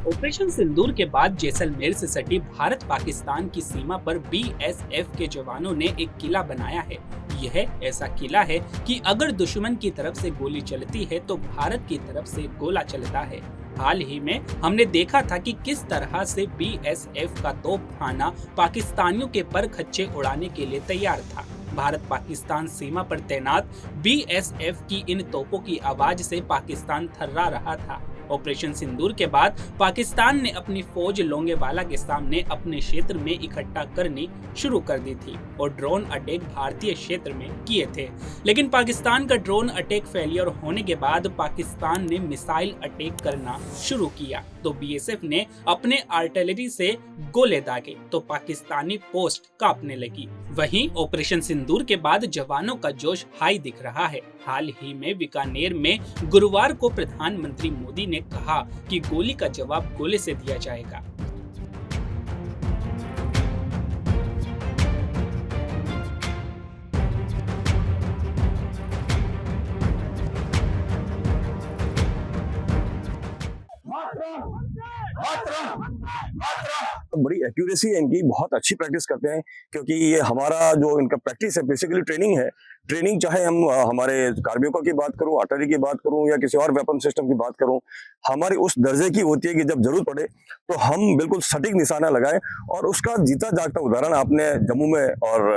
Operation सिंदूर के बाद जैसलमेर से सटी भारत पाकिस्तान की सीमा पर बीएसएफ के जवानों ने एक किला बनाया है। यह ऐसा किला है कि अगर दुश्मन की तरफ से गोली चलती है तो भारत की तरफ से गोला चलता है। हाल ही में हमने देखा था कि किस तरह से बीएसएफ का तोपखाना पाकिस्तानियों के पर खच्चे उड़ाने के लिए तैयार था। भारत पाकिस्तान सीमा पर तैनात बीएसएफ की इन तोपों की आवाज से पाकिस्तान थर्रा रहा था। ऑपरेशन सिंदूर के बाद पाकिस्तान ने अपनी फौज लोंगेवाला के सामने अपने क्षेत्र में इकट्ठा करनी शुरू कर दी थी और ड्रोन अटैक भारतीय क्षेत्र में किए थे। लेकिन पाकिस्तान का ड्रोन अटैक फेलियर होने के बाद पाकिस्तान ने मिसाइल अटैक करना शुरू किया तो बीएसएफ ने अपने आर्टिलरी से गोले दागे तो पाकिस्तानी पोस्ट कांपने लगी। वहीं ऑपरेशन सिंदूर के बाद जवानों का जोश हाई दिख रहा है। हाल ही में बीकानेर में गुरुवार को प्रधानमंत्री मोदी ने कहा कि गोली का जवाब गोले से दिया जाएगा। बड़ी एक्यूरेसी है इनकी, बहुत अच्छी प्रैक्टिस करते हैं क्योंकि ये हमारा जो इनका प्रैक्टिस है बेसिकली ट्रेनिंग है। ट्रेनिंग चाहे हम हमारे कार्बियों की बात करूं, आर्टिलरी की बात करूं या किसी और वेपन सिस्टम की बात करूं, हमारी उस दर्जे की होती है कि जब जरूरत पड़े तो हम बिल्कुल सटीक निशाना लगाएं। और उसका जीता जागता उदाहरण आपने जम्मू में और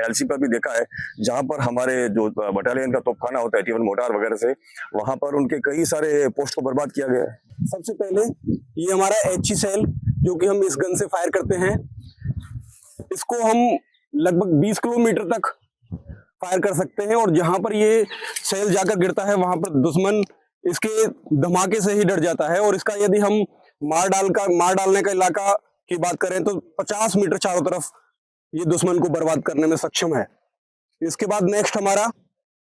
एलसी पर भी देखा है, जहां पर हमारे जो बटालियन का तोपखाना होता है 81 मोर्टार वगैरह से, वहां पर उनके कई सारे पोस्ट को बर्बाद किया गया है। सबसे पहले ये हमारा HE सेल जो कि हम इस गन से फायर करते हैं, इसको हम लगभग 20 किलोमीटर तक फायर कर सकते हैं और जहां पर ये सेल जाकर गिरता है वहां पर दुश्मन इसके धमाके से ही डर जाता है। और इसका यदि हम मार डालने का इलाका की बात करें तो 50 मीटर चारों तरफ ये दुश्मन को बर्बाद करने में सक्षम है। इसके बाद नेक्स्ट हमारा,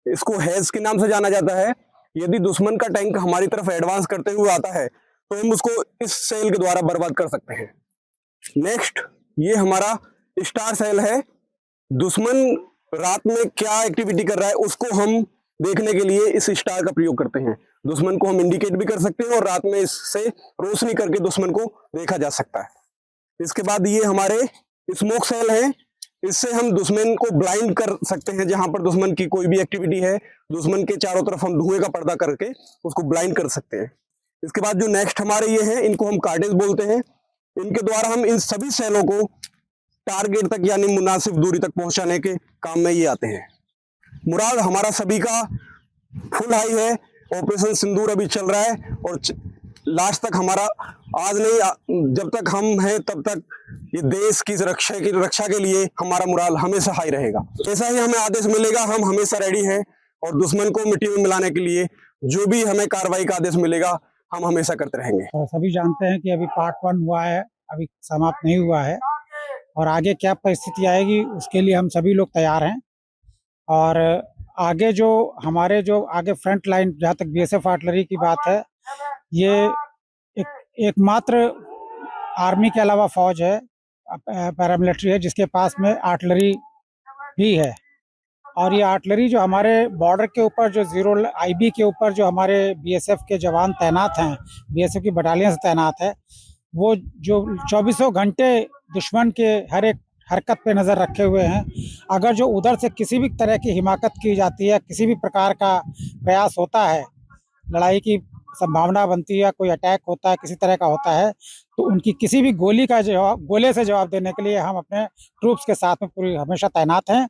इसको हैज के नाम से जाना जाता है। यदि दुश्मन का टैंक हमारी तरफ एडवांस करते हुए आता है तो हम उसको इस सेल के द्वारा बर्बाद कर सकते हैं। नेक्स्ट ये हमारा स्टार सेल है। दुश्मन रात में क्या एक्टिविटी कर रहा है उसको हम देखने के लिए इस स्टार का प्रयोग करते हैं। दुश्मन को हम इंडिकेट भी कर सकते हैं और रात में इससे रोशनी करके दुश्मन को देखा जा सकता है। इसके बाद ये हमारे स्मोक सेल है। इससे हम दुश्मन को ब्लाइंड कर सकते हैं। जहां पर दुश्मन की कोई भी एक्टिविटी है, दुश्मन के चारों तरफ हम धुएं का पर्दा करके उसको ब्लाइंड कर सकते हैं। इसके बाद जो नेक्स्ट हमारे ये हैं, इनको हम कार्टेज बोलते हैं। इनके द्वारा हम इन सभी सेलों को टारगेट तक यानी मुनासिब दूरी तक पहुंचाने के काम में ये आते हैं। मुराद हमारा सभी का फुल हाई है। ऑपरेशन सिंदूर अभी चल रहा है और लास्ट तक हमारा, आज नहीं जब तक हम हैं तब तक ये देश की रक्षा के लिए हमारा मुराल हमेशा हाई रहेगा। जैसा ही हमें आदेश मिलेगा हम हमेशा रेडी हैं और दुश्मन को मिट्टी में मिलाने के लिए जो भी हमें कार्रवाई का आदेश मिलेगा हम हमेशा करते रहेंगे। और सभी जानते हैं कि अभी पार्ट 1 हुआ है, अभी समाप्त नहीं हुआ है और आगे क्या परिस्थिति आएगी उसके लिए हम सभी लोग तैयार हैं। और आगे जो हमारे जो आगे फ्रंट लाइन, जहाँ तक बीएसएफ आर्टिलरी की बात है, ये एकमात्र आर्मी के अलावा फौज है, पैरामिलिट्री है, जिसके पास में आर्टिलरी भी है। और ये आर्टिलरी जो हमारे बॉर्डर के ऊपर जो 0 IB के ऊपर जो हमारे बीएसएफ के जवान तैनात हैं, बीएसएफ की बटालियन से तैनात है, वो जो 24 घंटे दुश्मन के हर एक हरकत पे नज़र रखे हुए हैं। अगर जो उधर से किसी भी तरह की हिमाकत की जाती है, किसी भी प्रकार का प्रयास होता है, लड़ाई की संभावना बनती है, कोई अटैक होता है, किसी तरह का होता है, तो उनकी किसी भी गोले से जवाब देने के लिए हम अपने ट्रूप्स के साथ में पूरी हमेशा तैनात हैं।